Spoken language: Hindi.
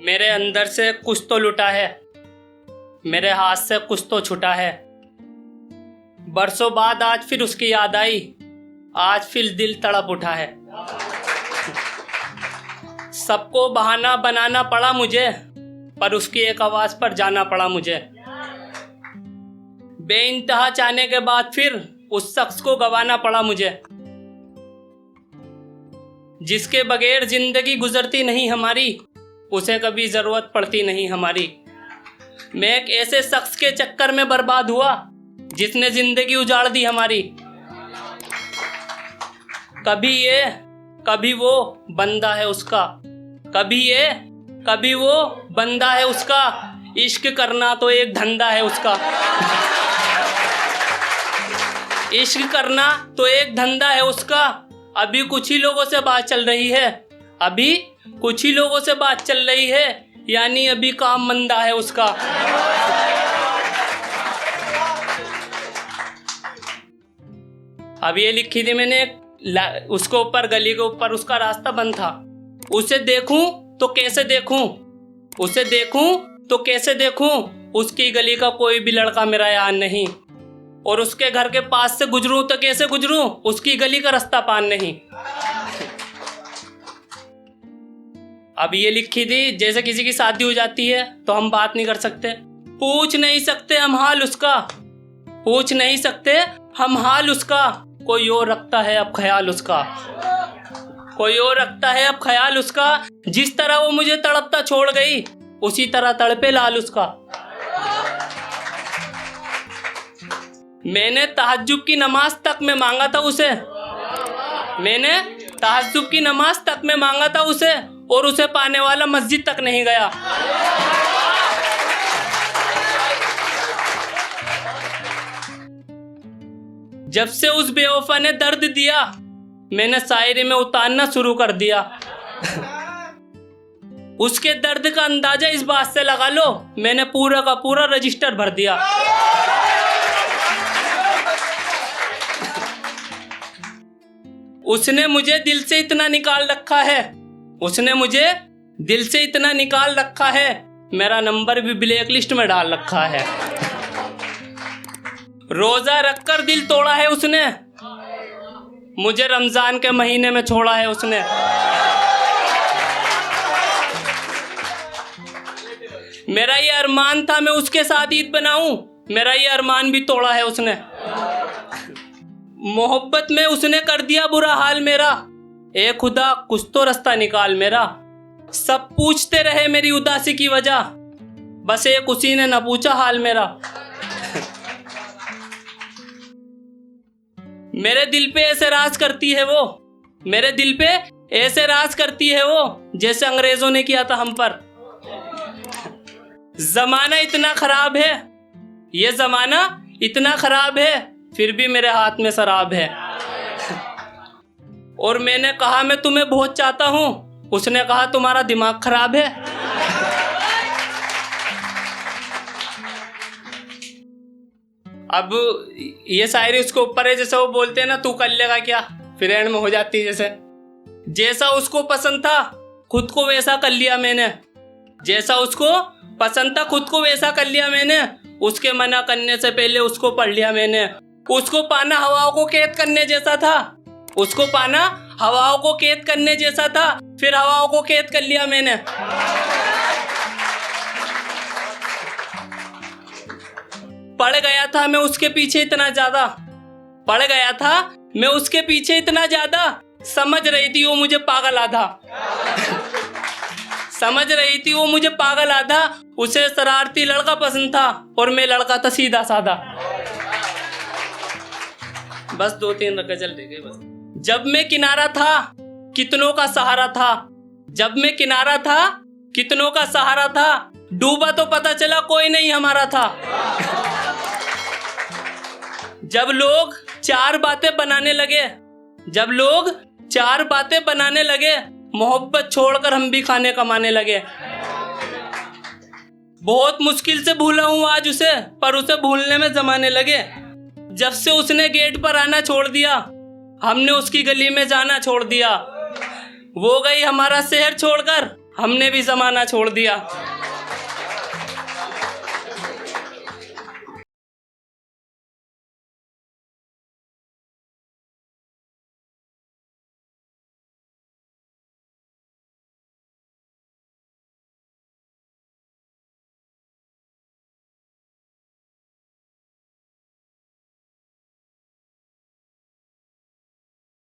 मेरे अंदर से कुछ तो लुटा है, मेरे हाथ से कुछ तो छुटा है। बरसों बाद आज फिर उसकी याद आई, आज फिर दिल तड़प उठा है। सबको बहाना बनाना पड़ा मुझे, पर उसकी एक आवाज पर जाना पड़ा मुझे। बेइंतहा चाहने के बाद फिर उस शख्स को गंवाना पड़ा मुझे, जिसके बगैर जिंदगी गुजरती नहीं हमारी, उसे कभी जरूरत पड़ती नहीं हमारी। मैं एक ऐसे शख्स के चक्कर में बर्बाद हुआ, जिसने जिंदगी उजाड़ दी हमारी। कभी ये कभी वो बंदा है उसका, कभी ये कभी वो बंदा है उसका। इश्क करना तो एक धंधा है उसका, इश्क करना तो एक धंधा है उसका। अभी कुछ ही लोगों से बात चल रही है, अभी कुछ ही लोगों से बात चल रही है, यानी अभी काम मंदा है उसका। अब ये लिखी थी मैंने, उसके ऊपर गली के ऊपर उसका रास्ता बंद था। उसे देखूं तो कैसे देखूं, उसे देखूं तो कैसे देखूं, उसकी गली का कोई भी लड़का मेरा यार नहीं। और उसके घर के पास से गुजरूं तो कैसे गुजरूं, उसकी गली का रास्ता पान नहीं। अब ये लिखी थी, जैसे किसी की शादी हो जाती है तो हम बात नहीं कर सकते, पूछ नहीं सकते हम हाल उसका, पूछ नहीं सकते हम हाल उसका। कोई और रखता है अब ख्याल उसका, कोई और रखता है अब ख्याल उसका। जिस तरह वो मुझे तड़पता छोड़ गई, उसी तरह तड़पे लाल उसका। मैंने तहज्जुद की नमाज तक में मांगा था उसे, मैंने तहज्जुद की नमाज तक में मांगा था उसे, और उसे पाने वाला मस्जिद तक नहीं गया। जब से उस बेवफा ने दर्द दिया, मैंने शायरी में उतारना शुरू कर दिया। उसके दर्द का अंदाजा इस बात से लगा लो, मैंने पूरा का पूरा रजिस्टर भर दिया। उसने मुझे दिल से इतना निकाल रखा है, उसने मुझे दिल से इतना निकाल रखा है, मेरा नंबर भी ब्लैक लिस्ट में डाल रखा है। रोजा रखकर दिल तोड़ा है उसने, मुझे रमजान के महीने में छोड़ा है उसने। मेरा ये अरमान था मैं उसके साथ ईद बनाऊं, मेरा ये अरमान भी तोड़ा है उसने। मोहब्बत में उसने कर दिया बुरा हाल मेरा, ए खुदा कुछ तो रास्ता निकाल मेरा। सब पूछते रहे मेरी उदासी की वजह, बस एक उसी ने न पूछा हाल मेरा। मेरे दिल पे ऐसे राज करती है वो, मेरे दिल पे ऐसे राज करती है वो, जैसे अंग्रेजों ने किया था हम पर। जमाना इतना खराब है, ये जमाना इतना खराब है, फिर भी मेरे हाथ में शराब है। और मैंने कहा मैं तुम्हें बहुत चाहता हूं, उसने कहा तुम्हारा दिमाग खराब है। अब ये शायरी उसके ऊपर है, जैसे वो बोलते हैं ना, तू कर लेगा क्या, फिर एंड में हो जाती है जैसे। जैसा उसको पसंद था खुद को वैसा कर लिया मैंने, जैसा उसको पसंद था खुद को वैसा कर लिया मैंने। उसके मना करने से पहले उसको पढ़ लिया मैंने। उसको पाना हवाओं को कैद करने जैसा था, उसको पाना हवाओं को कैद करने जैसा था, फिर हवाओं को कैद कर लिया मैंने। पड़ गया था मैं उसके पीछे इतना ज्यादा, पड़ गया था मैं उसके पीछे इतना ज्यादा, समझ रही थी वो मुझे पागल आधा, समझ रही थी वो मुझे पागल आधा। उसे शरारती लड़का पसंद था और मैं लड़का था सीधा साधा। बस 2-3 गजल रह गए बस। जब मैं किनारा था कितनों का सहारा था, जब मैं किनारा था कितनों का सहारा था, डूबा तो पता चला कोई नहीं हमारा था। जब लोग 4 बातें बनाने लगे, जब लोग 4 बातें बनाने लगे, मोहब्बत छोड़कर हम भी खाने कमाने लगे। बहुत मुश्किल से भूला हूं आज उसे, पर उसे भूलने में जमाने लगे। जब से उसने गेट पर आना छोड़ दिया, हमने उसकी गली में जाना छोड़ दिया। वो गई हमारा शहर छोड़कर, हमने भी जमाना छोड़ दिया।